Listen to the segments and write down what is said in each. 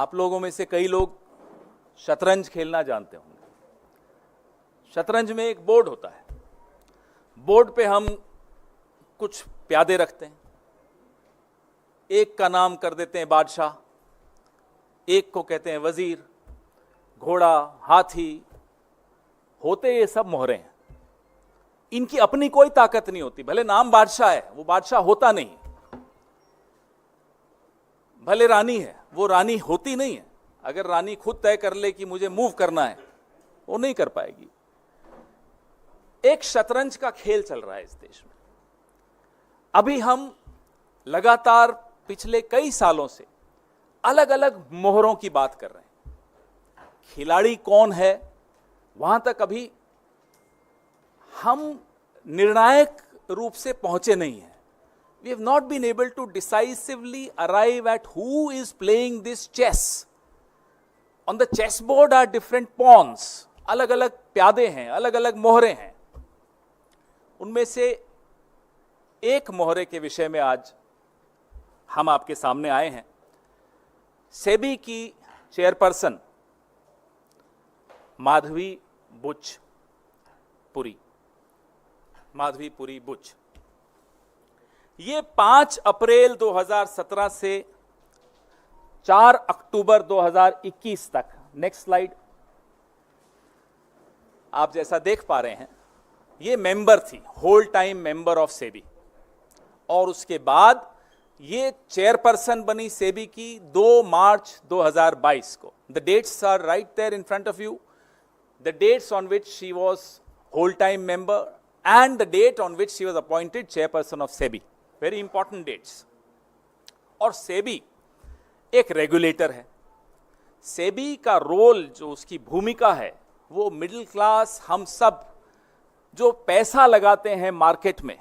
आप लोगों में से कई लोग शतरंज खेलना जानते होंगे। शतरंज में एक बोर्ड होता है, बोर्ड पे हम कुछ प्यादे रखते हैं, एक का नाम कर देते हैं बादशाह, एक को कहते हैं वजीर, घोड़ा, हाथी, होते ये सब मोहरे हैं। इनकी अपनी कोई ताकत नहीं होती, भले नाम बादशाह है वो बादशाह होता नहीं, भले रानी है वो रानी होती नहीं है। अगर रानी खुद तय कर ले कि मुझे मूव करना है, वो नहीं कर पाएगी। एक शतरंज का खेल चल रहा है इस देश में। अभी हम लगातार पिछले कई सालों से अलग अलग मोहरों की बात कर रहे हैं। खिलाड़ी कौन है वहां तक अभी हम निर्णायक रूप से पहुंचे नहीं हैं। We have not been able to decisively arrive at who is playing this chess. On the chessboard are different pawns. अलग अलग प्यादे हैं, अलग अलग मोहरे हैं। उनमें से एक मोहरे के विषय में आज हम आपके सामने आए हैं। सेबी की चेयरपर्सन माधवी बुच, ये 5 अप्रैल 2017 से 4 अक्टूबर 2021 तक, नेक्स्ट स्लाइड, आप जैसा देख पा रहे हैं, ये मेंबर थी, whole time member of SEBI. और उसके बाद ये चेयरपर्सन बनी सेबी की 2 मार्च 2022 को। The dates are right there in front of you, the dates on which she was whole time member and the date on which she was appointed chairperson of SEBI. Very important dates. और सेबी एक regulator है। सेबी का role, जो उसकी भूमिका है, वो middle class, हम सब जो पैसा लगाते हैं मार्केट में,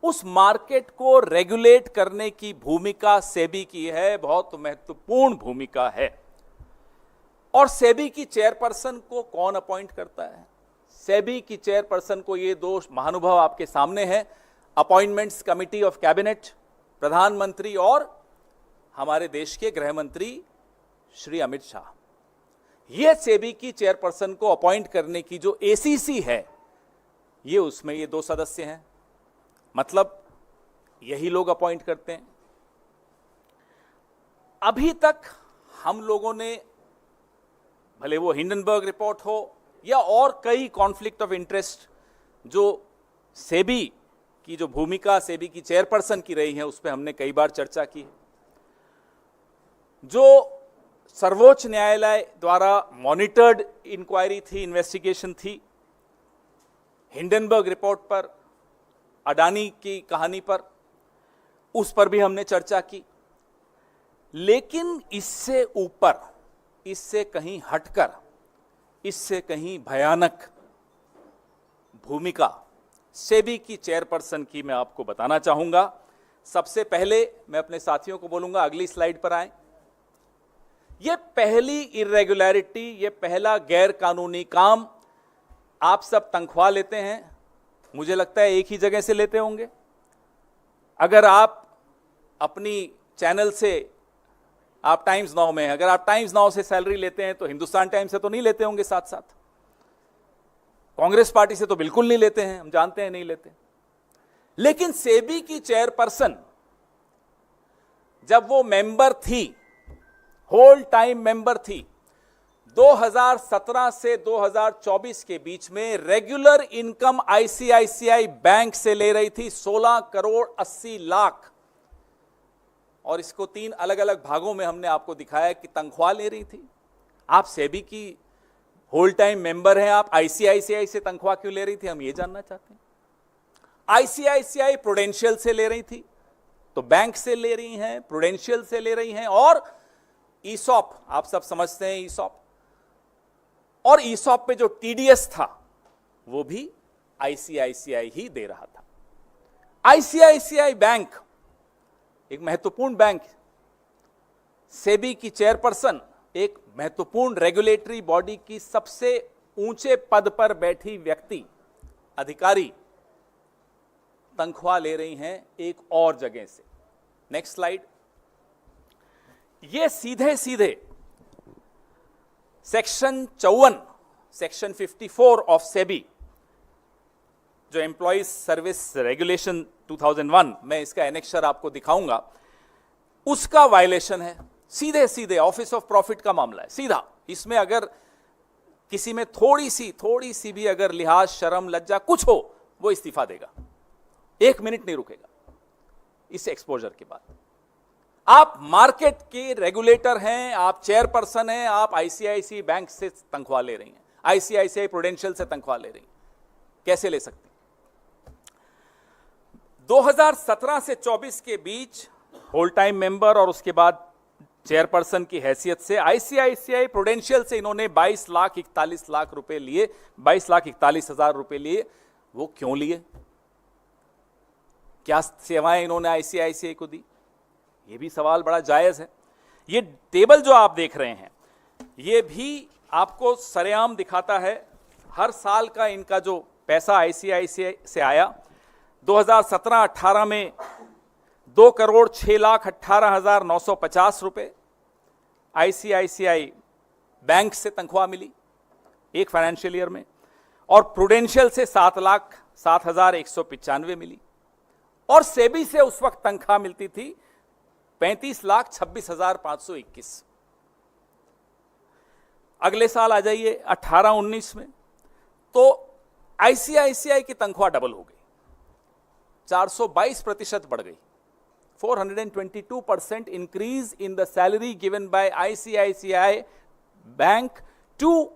उस मार्केट को रेगुलेट करने की भूमिका सेबी की है, बहुत महत्वपूर्ण भूमिका है। और सेबी की चेयरपर्सन को कौन अपॉइंट करता है? सेबी की चेयरपर्सन को ये 2 महानुभाव आपके सामने हैं, अपॉइंटमेंट्स कमिटी ऑफ कैबिनेट, प्रधानमंत्री और हमारे देश के गृह मंत्री श्री अमित शाह। ये सेबी की चेयरपर्सन को अपॉइंट करने की जो एसीसी है, ये उसमें ये 2 सदस्य हैं, मतलब यही लोग अपॉइंट करते हैं। अभी तक हम लोगों ने, भले वो हिंडनबर्ग रिपोर्ट हो या और कई कॉन्फ्लिक्ट ऑफ इंटरेस्ट जो सेबी की जो भूमिका सेबी की चेयरपर्सन की रही है, उस पर हमने कई बार चर्चा की। जो सर्वोच्च न्यायालय द्वारा मॉनिटर्ड इंक्वायरी थी, इन्वेस्टिगेशन थी, हिंडनबर्ग रिपोर्ट पर, अडानी की कहानी पर, उस पर भी हमने चर्चा की। लेकिन इससे ऊपर, इससे कहीं हटकर, इससे कहीं भयानक भूमिका सेबी की चेयरपर्सन की मैं आपको बताना चाहूंगा। सबसे पहले मैं अपने साथियों को बोलूंगा, अगली स्लाइड पर आएं। यह पहली इरेगुलरिटी, यह पहला गैर कानूनी काम, आप सब तनख्वाह लेते हैं, मुझे लगता है एक ही जगह से लेते होंगे। अगर आप अपनी चैनल से, आप टाइम्स नाउ में, अगर आप टाइम्स नाउ से सैलरी लेते हैं तो हिंदुस्तान टाइम्स से तो नहीं लेते होंगे, साथ साथ कांग्रेस पार्टी से तो बिल्कुल नहीं लेते हैं, हम जानते हैं नहीं लेते। लेकिन सेबी की चेयरपर्सन जब वो मेंबर थी, होल टाइम मेंबर थी, 2017 से 2024 के बीच में रेगुलर इनकम आईसीआईसीआई बैंक से ले रही थी 16 करोड़ 80 लाख। और इसको 3 अलग अलग भागों में हमने आपको दिखाया कि तनख्वाह ले रही थी। आप सेबी की होल टाइम मेंबर हैं, आप आईसीआईसीआई से तनख्वाह क्यों ले रही थी, हम ये जानना चाहते हैं। आईसीआईसीआई प्रूडेंशियल से ले रही थी, तो बैंक से ले रही हैं, प्रूडेंशियल से ले रही हैं, और ईसॉप, आप सब समझते हैं ईसॉप, और ईसॉप पे जो टीडीएस था वो भी आईसीआईसीआई ही दे रहा था। आईसीआईसीआई बैंक एक महत्वपूर्ण बैंक, सेबी की चेयरपर्सन एक महत्वपूर्ण रेगुलेटरी बॉडी की सबसे ऊंचे पद पर बैठी व्यक्ति, अधिकारी, तनख्वाह ले रही हैं एक और जगह से। Next slide. ये सीधे सीधे सेक्शन 54, सेक्शन 54 ऑफ सेबी, जो एम्प्लॉइज सर्विस रेगुलेशन 2001, मैं इसका एनेक्शर आपको दिखाऊंगा, उसका वायलेशन है। सीधे सीधे ऑफिस ऑफ प्रॉफिट का मामला है, सीधा। इसमें अगर किसी में थोड़ी सी भी अगर लिहाज, शर्म, लज्जा कुछ हो, वो इस्तीफा देगा, 1 मिनट नहीं रुकेगा इस एक्सपोजर के बाद। आप मार्केट के रेगुलेटर हैं, आप चेयरपर्सन हैं, आप आईसीआईसीआई बैंक से तनख्वाह ले रही हैं, आईसीआईसीआई प्रूडेंशियल से तनख्वाह ले रही हैं, कैसे ले सकती? 2017 से 24 के बीच होल टाइम मेंबर और उसके बाद चेयरपर्सन की हैसियत से आईसीआईसीआई प्रूडेंशियल से इन्होंने 22,41,00,000 रुपए लिए, 22,41,000 रुपए लिए। वो क्यों लिए? क्या सेवाएं इन्होंने आईसीआईसीआई को दी? ये भी सवाल बड़ा जायज है। ये टेबल जो आप देख रहे हैं, ये भी आपको सरेआम दिखाता है हर साल का इनका जो पैसा आईसीआईसीआई से आया। 2017-18 में 2,06,18,950 रुपए आईसीआईसीआई बैंक से तनख्वाह मिली एक फाइनेंशियल ईयर में, और प्रूडेंशियल से 7,07,195 मिली, और सेबी से उस वक्त तनख्वाह मिलती थी 35,26,521। अगले साल आ जाइए 18-19 में, तो आईसीआईसीआई की तनख्वाह डबल हो गई, 422% बढ़ गई। 422% increase in the salary given by ICICI Bank to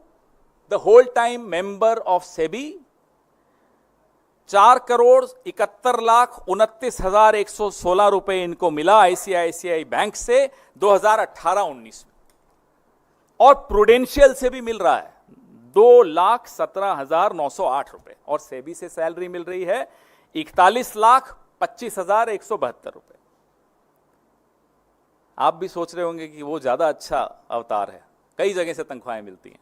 the whole-time member of SEBI। 4,71,29,116 रुपए इनको मिला आईसीआईसीआई बैंक से 2018-19 में, और प्रूडेंशियल से भी मिल रहा है 2,17,908 रुपए, और सेबी से सैलरी मिल रही है 41,25,172 रुपए। आप भी सोच रहे होंगे कि वो ज्यादा अच्छा अवतार है, कई जगह से तनख्वाहें मिलती हैं।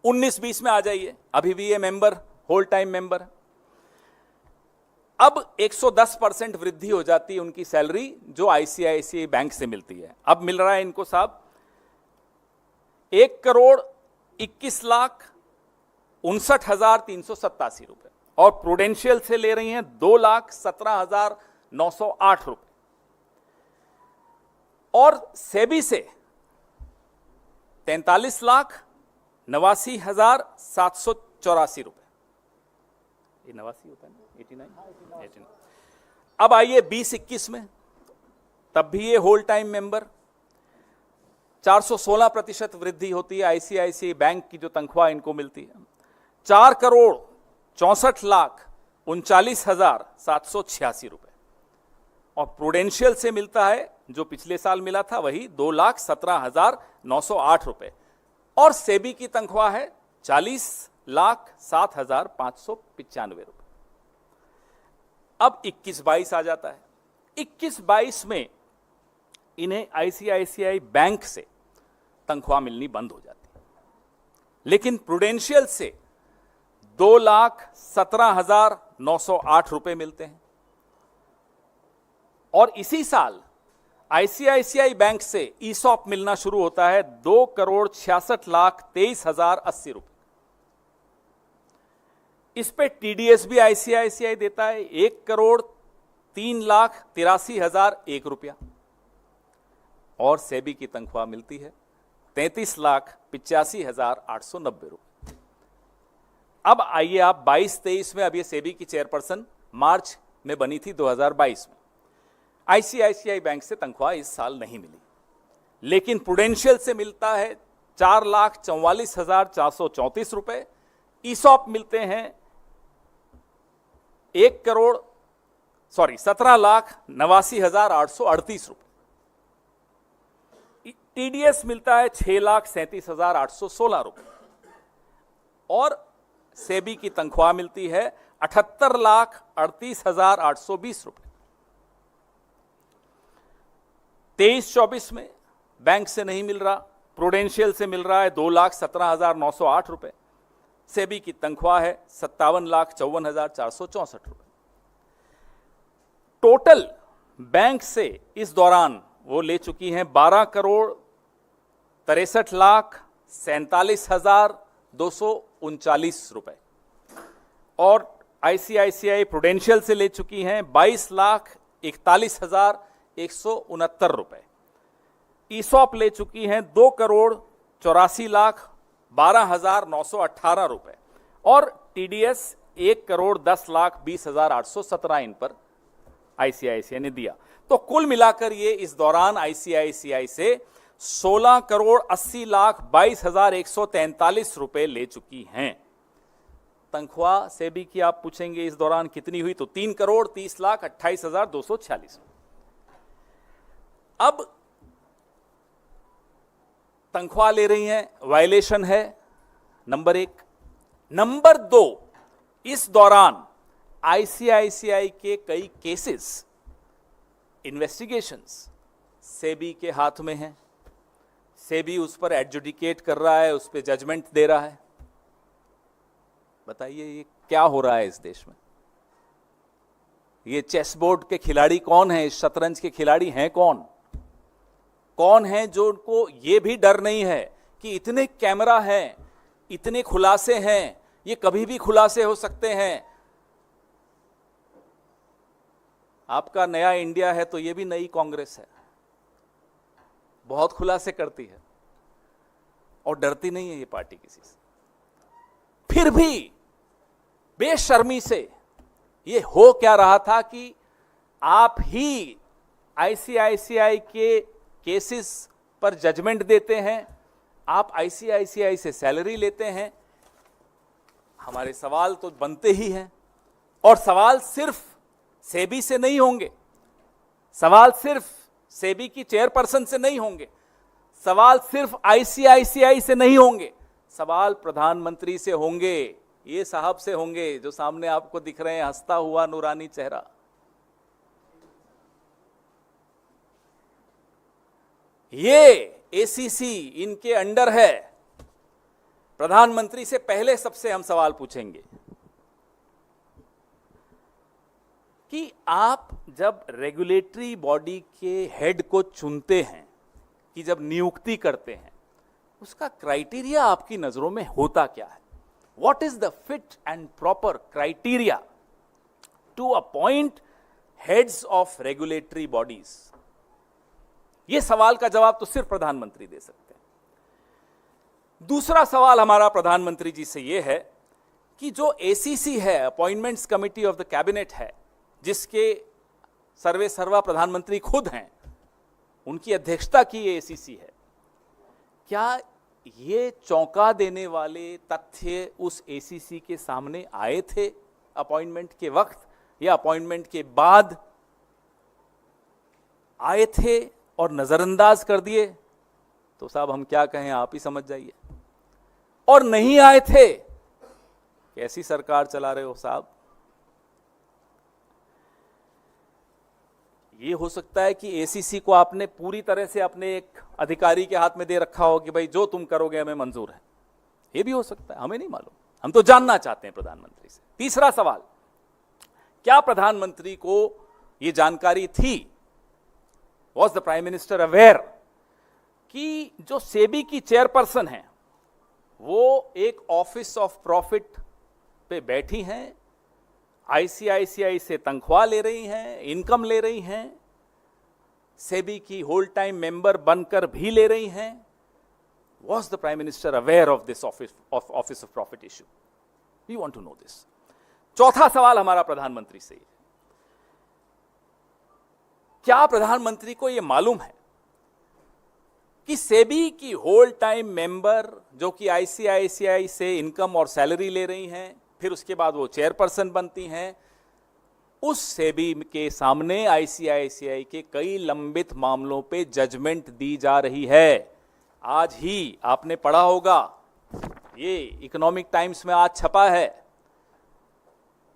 19-20 में आ जाइए, अभी भी ये मेंबर होल टाइम मेंबर, अब 110% वृद्धि हो जाती है उनकी सैलरी जो आईसीआईसीआई बैंक से मिलती है। अब मिल रहा है इनको साहब 1,21,59,387 रुपए, और प्रूडेंशियल से ले रही हैं 2,17,908 रुपए, और सेबी से 43,89,784 रुपए। ये 89 होता है ना, 89। अब आइए 20-21 में, तब भी ये होल टाइम मेंबर, 416% वृद्धि होती है आईसीआईसीआई बैंक की जो तनख्वाह इनको मिलती है, 4,64,39,786 रुपए, और प्रूडेंशियल से मिलता है जो पिछले साल मिला था वही 2,17,908 रुपए, और सेबी की तनख्वाह है 40,07,595 रुपए। अब 21-22 आ जाता है। 21-22 में इन्हें आईसीआईसीआई बैंक से तनख्वाह मिलनी बंद हो जाती है, लेकिन प्रूडेंशियल से 2,17,908 रुपए मिलते हैं, और इसी साल आईसीआईसीआई बैंक से ईसॉप मिलना शुरू होता है 2,66,23,080 रुपए। इस पे टीडीएस भी आईसीआईसीआई देता है 1,03,83,001 रुपया, और सेबी की तनख्वाह मिलती है 33,85,890 रुपए। अब आइए आप 22-23 में, अब ये सेबी की चेयरपर्सन मार्च में बनी थी 2022 में। आईसीआईसीआई बैंक से तनख्वाह इस साल नहीं मिली, लेकिन प्रूडेंशियल से मिलता है 4,44,434 रुपए, ईसॉप मिलते हैं 17,89,838 रुपए, टीडीएस मिलता है 6,37,816 रुपए, और सेबी की तनख्वाह मिलती है 78,38,820 रुपए। 23-24 में बैंक से नहीं मिल रहा, प्रूडेंशियल से मिल रहा है 2,17,908 रुपए, सेबी की तनख्वाह है 57,54,464 रुपए। टोटल बैंक से इस दौरान वो ले चुकी हैं 12,63,47,239 रुपए, और आईसीआईसीआई प्रूडेंशियल से ले चुकी हैं 22,41,169 रुपए। ईसॉप ले चुकी हैं 2,84,12,918 रुपए, और टीडीएस 1,10,20,817 इन पर आईसीआईसीआई ने दिया। तो कुल मिलाकर ये इस दौरान आईसीआईसीआई से 16,80,22,143 रुपए ले चुकी हैं। तनख्वाह सेबी की आप पूछेंगे इस दौरान कितनी हुई, तो 3,30,28,246। अब तनख्वाह ले रही हैं, वायलेशन है, नंबर 1। नंबर 2, इस दौरान आईसीआईसीआई के कई केसेस, इन्वेस्टिगेशंस सेबी के हाथ में हैं। सेबी उस पर एडजुडिकेट कर रहा है, उस पर जजमेंट दे रहा है। बताइए ये क्या हो रहा है इस देश में? ये चेस बोर्ड के खिलाड़ी कौन है? इस शतरंज के खिलाड़ी हैं कौन? कौन है जो उनको ये भी डर नहीं है कि इतने कैमरा हैं, इतने खुलासे हैं, ये कभी भी खुलासे हो सकते हैं। आपका नया इंडिया है तो ये भी नई कांग्रेस है, बहुत खुलासे करती है और डरती नहीं है ये पार्टी किसी से। फिर भी बेशर्मी से ये हो क्या रहा था कि आप ही आईसीआईसीआई के केसेस पर जजमेंट देते हैं, आप आईसीआईसीआई से सैलरी लेते हैं। हमारे सवाल तो बनते ही हैं, और सवाल सिर्फ सेबी से नहीं होंगे, सवाल सिर्फ सेबी की चेयरपर्सन से नहीं होंगे, सवाल सिर्फ आईसीआईसीआई से नहीं होंगे, सवाल प्रधानमंत्री से होंगे। ये साहब से होंगे जो सामने आपको दिख रहे हैं, हंसता हुआ नूरानी चेहरा। ये एसीसी इनके अंडर है। प्रधानमंत्री से पहले सबसे हम सवाल पूछेंगे कि आप जब रेगुलेटरी बॉडी के हेड को चुनते हैं, कि जब नियुक्ति करते हैं, उसका क्राइटेरिया आपकी नजरों में होता क्या है? What is the fit and proper criteria to appoint heads of regulatory bodies? यह सवाल का जवाब तो सिर्फ प्रधानमंत्री दे सकते हैं। दूसरा सवाल हमारा प्रधानमंत्री जी से यह है कि जो एसीसी है, appointments committee of the cabinet है, जिसके सर्वे सर्वा प्रधानमंत्री खुद हैं, उनकी अध्यक्षता की ये एसीसी है, क्या ये चौंका देने वाले तथ्य उस एसीसी के सामने आए थे अपॉइंटमेंट के वक्त, या अपॉइंटमेंट के बाद आए थे और नजरअंदाज कर दिए? तो साहब हम क्या कहें, आप ही समझ जाइए। और नहीं आए थे, कैसी सरकार चला रहे हो साहब? ये हो सकता है कि एसीसी को आपने पूरी तरह से अपने एक अधिकारी के हाथ में दे रखा हो कि भाई जो तुम करोगे हमें मंजूर है। ये भी हो सकता है, हमें नहीं मालूम, हम तो जानना चाहते हैं प्रधानमंत्री से। तीसरा सवाल, क्या प्रधानमंत्री को यह जानकारी थी, was the prime minister aware, कि जो सेबी की चेयरपर्सन है वो एक ऑफिस ऑफ प्रॉफिट पे बैठी हैं, आईसीआईसीआई से तनख्वाह ले रही हैं, इनकम ले रही हैं, सेबी की होल टाइम मेंबर बनकर भी ले रही हैं? Was the prime minister aware of this office of profit issue? We want to know this. चौथा सवाल हमारा प्रधानमंत्री से, क्या प्रधानमंत्री को यह मालूम है कि सेबी की होल टाइम मेंबर जो कि आईसीआईसीआई से इनकम और सैलरी ले रही हैं, फिर उसके बाद वो चेयरपर्सन बनती हैं, उस सेबी के सामने आईसीआईसीआई के कई लंबित मामलों पे जजमेंट दी जा रही है? आज ही आपने पढ़ा होगा, ये इकोनॉमिक टाइम्स में आज छपा है,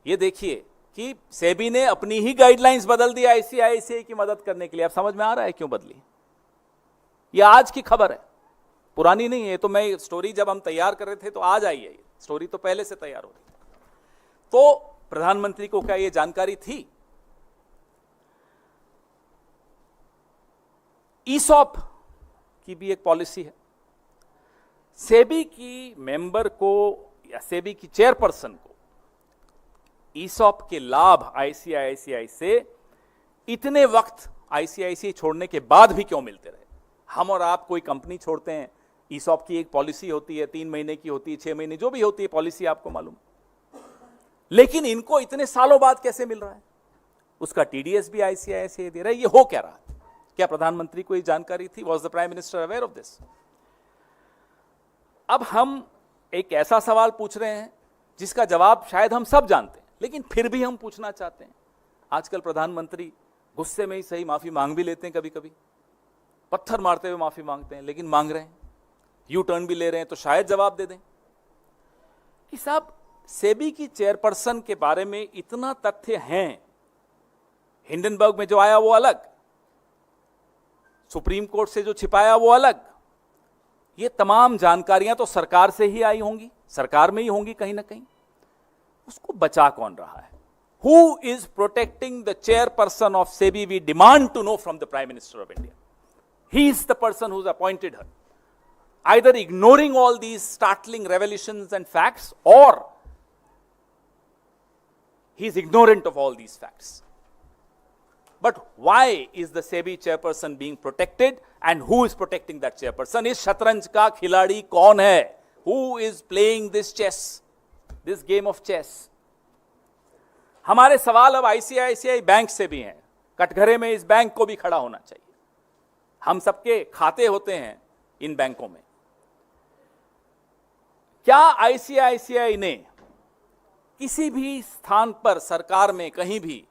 ये देखिए कि सेबी ने अपनी ही गाइडलाइंस बदल दी आईसीआईसीआई की मदद करने के लिए। अब समझ में आ रहा है क्यों बदली? ये आज की खबर है, पुरानी नहीं है। तो मैं स्टोरी जब हम तैयार कर रहे थे तो आज आई है, ये स्टोरी तो पहले से तैयार हो रही थी। तो प्रधानमंत्री को क्या यह जानकारी थी? ईसॉप की भी एक पॉलिसी है। सेबी की मेंबर को या सेबी की चेयरपर्सन को ईसॉप के लाभ आईसीआईसीआई से इतने वक्त आईसीआईसीआई छोड़ने के बाद भी क्यों मिलते रहे? हम और आप कोई कंपनी छोड़ते हैं, ईसॉप की एक पॉलिसी होती है, 3 महीने की होती है, 6 महीने, जो भी होती है पॉलिसी, आपको मालूम। लेकिन इनको इतने सालों बाद कैसे मिल रहा है? उसका टीडीएस भी आईसीआईसीआई दे रहा है। ये हो क्या रहा है? क्या प्रधानमंत्री को ये जानकारी थी? Was the prime minister aware of this? अब हम एक ऐसा सवाल पूछ रहे हैं जिसका जवाब शायद हम सब जानते हैं, लेकिन फिर भी हम पूछना चाहते हैं। आजकल प्रधानमंत्री गुस्से में ही सही माफी मांग भी लेते हैं, कभी कभी पत्थर मारते हुए माफी मांगते हैं, लेकिन मांग रहे हैं, यू टर्न भी ले रहे हैं, तो शायद जवाब दे दें कि साहब सेबी की चेयरपर्सन के बारे में इतना तथ्य हैं, हिंडनबर्ग में जो आया वो अलग, सुप्रीम कोर्ट से जो छिपाया वो अलग, ये तमाम जानकारियां तो सरकार से ही आई होंगी, सरकार में ही होंगी कहीं ना कहीं। उसको बचा कौन रहा है? Who is protecting the chairperson of SEBI? We demand to know from the Prime Minister of India. He is the person who's appointed her. Either ignoring all these startling revelations and facts, or he is ignorant of all these facts. But why is the SEBI chairperson being protected, and who is protecting that chairperson? इस शतरंज का खिलाड़ी कौन है? Who is playing this chess, this game of chess? हमारे सवाल अब ICICI bank से भी हैं। कटघरे में इस बैंक को भी खड़ा होना चाहिए। हम सबके खाते होते हैं इन बैंकों में। क्या आईसीआईसीआई ने किसी भी स्थान पर, सरकार में कहीं भी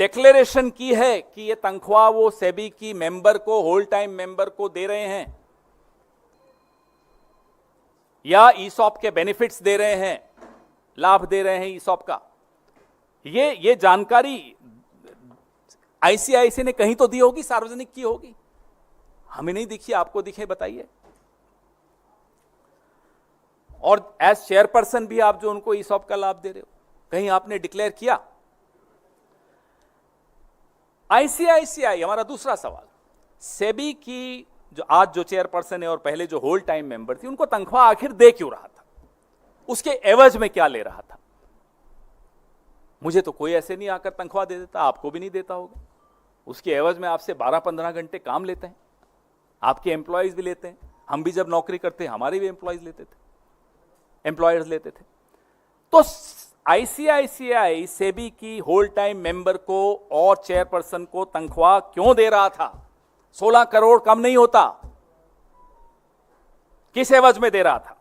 डिक्लेरेशन की है कि ये तनख्वाह वो सेबी की मेंबर को, होल टाइम मेंबर को दे रहे हैं, या ईसॉप के बेनिफिट्स दे रहे हैं, लाभ दे रहे हैं ईसॉप का? ये जानकारी आईसीआईसीआई ने कहीं तो दी होगी, सार्वजनिक की होगी। हमें नहीं दिखी, आपको दिखे, बताइए। और एज चेयरपर्सन भी आप जो उनको ईसॉप का लाभ दे रहे हो, कहीं आपने डिक्लेयर किया? आईसीआईसीआई, हमारा दूसरा सवाल, सेबी की जो चेयरपर्सन है और पहले जो होल टाइम मेंबर थी, उनको तनख्वाह आखिर दे क्यों रहा था? उसके एवज में क्या ले रहा था? मुझे तो कोई ऐसे नहीं आकर तनख्वाह दे देता, आपको भी नहीं देता होगा। उसके एवज में आपसे 12-15 घंटे काम लेते हैं, आपके एम्प्लॉयज भी लेते हैं। हम भी जब नौकरी करते हमारे भी एम्प्लॉयज लेते थे, एम्प्लॉयर्स लेते थे। तो आईसीआईसीआई सेबी की होल टाइम मेंबर को और चेयरपर्सन को तनख्वाह क्यों दे रहा था? 16 करोड़ कम नहीं होता। किस एवज में दे रहा था?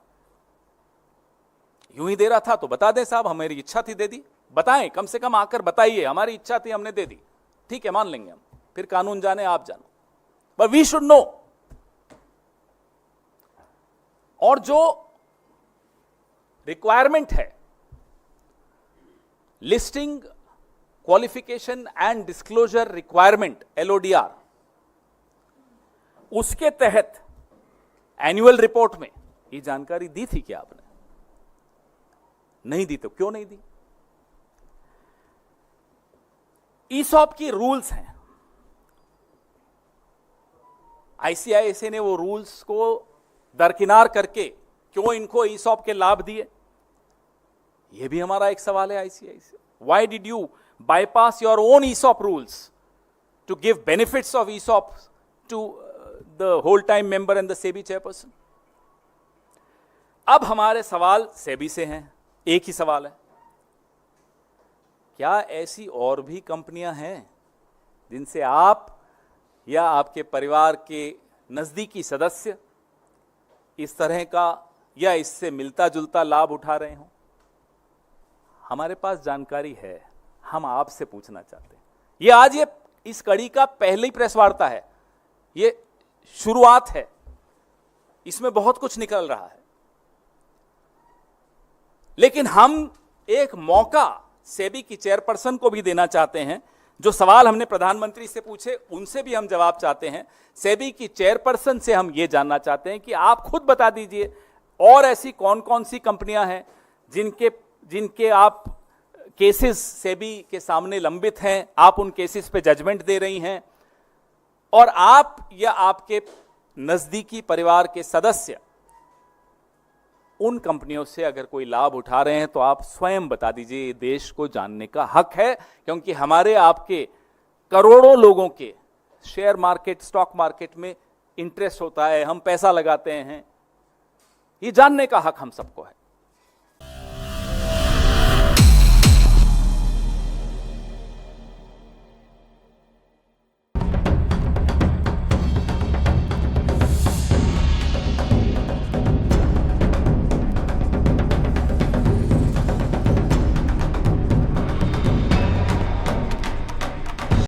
यूं ही दे रहा था तो बता दें साहब, हमारी इच्छा थी, दे दी। बताएं, कम से कम आकर बताइए, हमारी इच्छा थी, हमने दे दी। ठीक है, मान लेंगे हम, फिर कानून जाने आप जानो, बट वी शुड नो। और जो रिक्वायरमेंट है, listing qualification and disclosure requirement, LODR, उसके तहत एनुअल रिपोर्ट में ये जानकारी दी थी क्या आपने? नहीं दी तो क्यों नहीं दी? ईसॉप की रूल्स हैं, आईसीआईसीआई ने वो रूल्स को दरकिनार करके क्यों इनको ईसॉप के लाभ दिए? ये भी हमारा एक सवाल है ICICI. Why did you bypass your own ESOP rules to give benefits of ESOP to the whole time member and the SEBI chairperson? अब हमारे सवाल सेबी से हैं, एक ही सवाल है, क्या ऐसी और भी कंपनियां हैं जिनसे आप या आपके परिवार के नजदीकी सदस्य इस तरह का या इससे मिलता जुलता लाभ उठा रहे हो? हमारे पास जानकारी है, हम आपसे पूछना चाहते हैं। ये आज इस कड़ी का पहली प्रेस वार्ता है, ये शुरुआत है, इसमें बहुत कुछ निकल रहा है, लेकिन हम एक मौका सेबी की चेयरपर्सन को भी देना चाहते हैं। जो सवाल हमने प्रधानमंत्री से पूछे उनसे भी हम जवाब चाहते हैं। सेबी की चेयरपर्सन से हम ये जानना चाहते हैं कि आप खुद बता दीजिए, और ऐसी कौन कौन सी कंपनियां हैं जिनके आप केसेस सेबी के सामने लंबित हैं, आप उन केसेस पे जजमेंट दे रही हैं। और आप या आपके नजदीकी परिवार के सदस्य उन कंपनियों से अगर कोई लाभ उठा रहे हैं तो आप स्वयं बता दीजिए। ये देश को जानने का हक है, क्योंकि हमारे आपके करोड़ों लोगों के शेयर मार्केट, स्टॉक मार्केट में इंटरेस्ट होता है, हम पैसा लगाते हैं। ये जानने का हक हम सबको है।